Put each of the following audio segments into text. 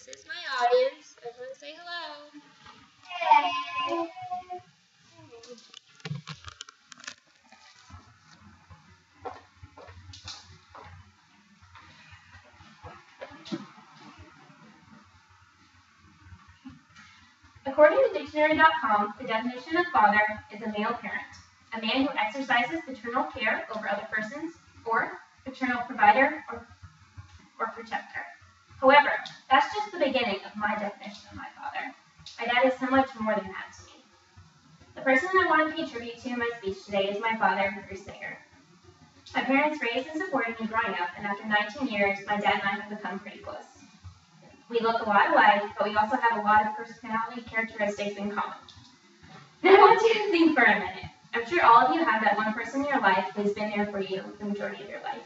This is my audience. Everyone say hello. According to dictionary.com, the definition of father is a male parent, a man who exercises paternal care over other persons, or paternal provider or protector. However, that's just the beginning of my definition of my father. My dad is so much more than that to me. The person I want to pay tribute to in my speech today is my father, Bruce Sager. My parents raised and supported me growing up, and after 19 years, my dad and I have become pretty close. We look a lot alike, but we also have a lot of personality characteristics in common. Now I want you to think for a minute. I'm sure all of you have that one person in your life who's been there for you the majority of your life.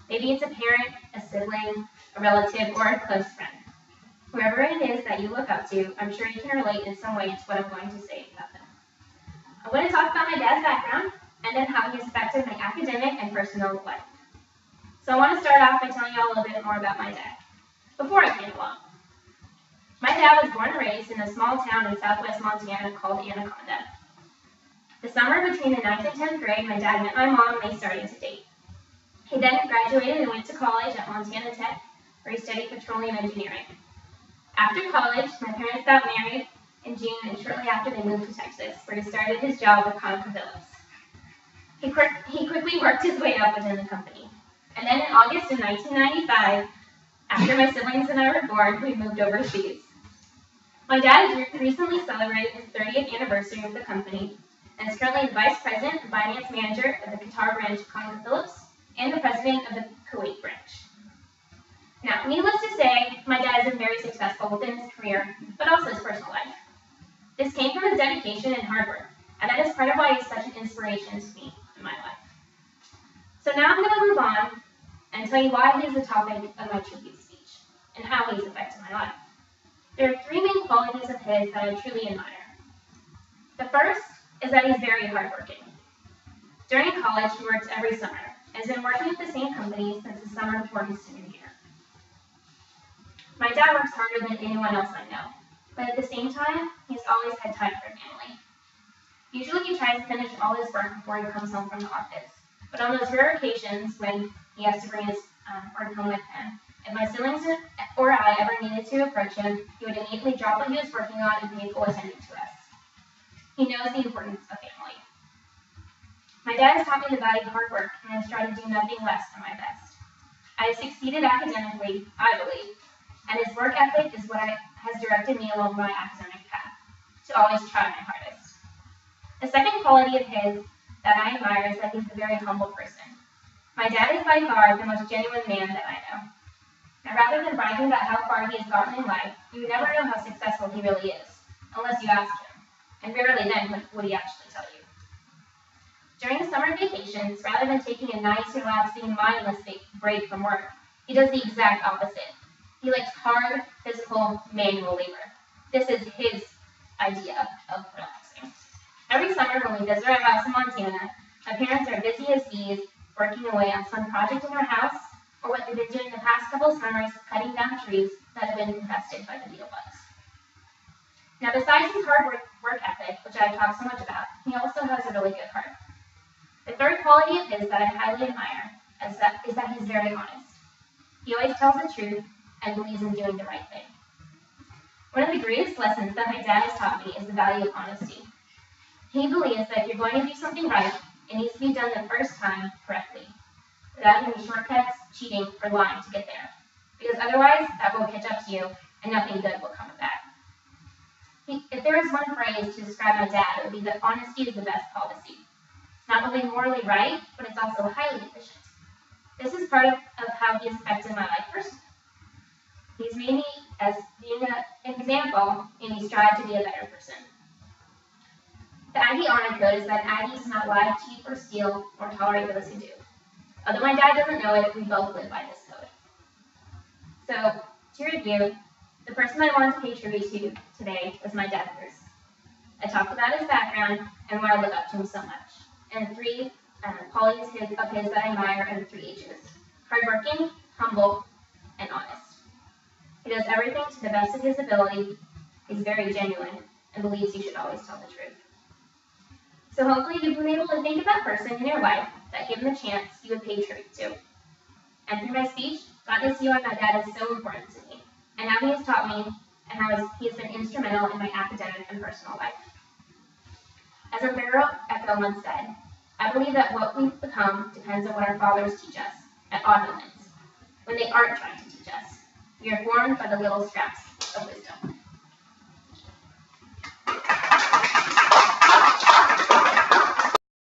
Maybe it's a parent, a sibling, a relative, or a close friend. Whoever it is that you look up to, I'm sure you can relate in some way to what I'm going to say about them. I'm going to talk about my dad's background, and then how he has affected my academic and personal life. So I want to start off by telling you all a little bit more about my dad. Before I came along, my dad was born and raised in a small town in southwest Montana called Anaconda. The summer between the 9th and 10th grade, my dad met my mom and they started to date. He then graduated and went to college at Montana Tech, where he studied petroleum engineering. After college, my parents got married in June, and shortly after they moved to Texas, where he started his job with ConocoPhillips. He quickly worked his way up within the company. And then in August of 1995, after my siblings and I were born, we moved overseas. My dad recently celebrated his 30th anniversary of the company and is currently the Vice President and Finance Manager of the Qatar branch of ConocoPhillips and the President of the Kuwait branch. Now, needless to say, my dad has been very successful within his career, but also his personal life. This came from his dedication and hard work, and that is part of why he's such an inspiration to me in my life. So now I'm going to move on and tell you why he is the topic of my tribute speech and how he's affected my life. There are three main qualities of his that I truly admire. The first is that he's very hardworking. During college, he worked every summer and has been working with the same company since the summer before his senior year. My dad works harder than anyone else I know, but at the same time, he's always had time for family. Usually he tries to finish all his work before he comes home from the office, but on those rare occasions when he has to bring his work home with him, if my siblings or I ever needed to approach him, he would immediately drop what he was working on and pay full attention to us. He knows the importance of family. My dad has taught me the value of hard work, and I've tried to do nothing less for my best. I have succeeded academically, I believe, and his work ethic is what has directed me along my academic path, to always try my hardest. The second quality of his that I admire is that he's a very humble person. My dad is by far the most genuine man that I know. Now, rather than bragging about how far he has gotten in life, you would never know how successful he really is, unless you ask him, and rarely then would he actually tell you. During the summer vacations, rather than taking a nice, relaxing, mindless break from work, he does the exact opposite. He likes hard, physical, manual labor. This is his idea of relaxing. Every summer when we visit our house in Montana, my parents are busy as bees, working away on some project in our house, or what they've been doing the past couple summers, cutting down trees that have been infested by the beetle bugs. Now, besides his hard work ethic, which I've talked so much about, he also has a really good heart. The third quality of his that I highly admire is that he's very honest. He always tells the truth and believes in doing the right thing. One of the greatest lessons that my dad has taught me is the value of honesty. He believes that if you're going to do something right, it needs to be done the first time correctly, without any shortcuts, cheating, or lying to get there. Because otherwise, that will catch up to you, and nothing good will come of that. If there is one phrase to describe my dad, it would be that honesty is the best policy. It's not only morally right, but it's also highly efficient. This is part of how he has affected my life personally. He's made me as being an example, and he strived to be a better person. The Aggie honor code is that Aggies do not lie, cheat, or steal, or tolerate those who do. Although my dad doesn't know it, we both live by this code. So, to review, the person I wanted to pay tribute to today was my dad, Bruce. I talked about his background and why I look up to him so much, and three qualities of his that I admire, and the three H's: hardworking, humble, and honest. He does everything to the best of his ability, is very genuine, and believes you should always tell the truth. So hopefully you've been able to think of that person in your life that, given the chance, you would pay tribute to. And through my speech, God to see why my dad is so important to me, and how he has taught me, and how he has been instrumental in my academic and personal life. As Umberto Eco once said, I believe that what we become depends on what our fathers teach us at odd moments, when they aren't trying to teach us. We are formed by the little scraps of wisdom.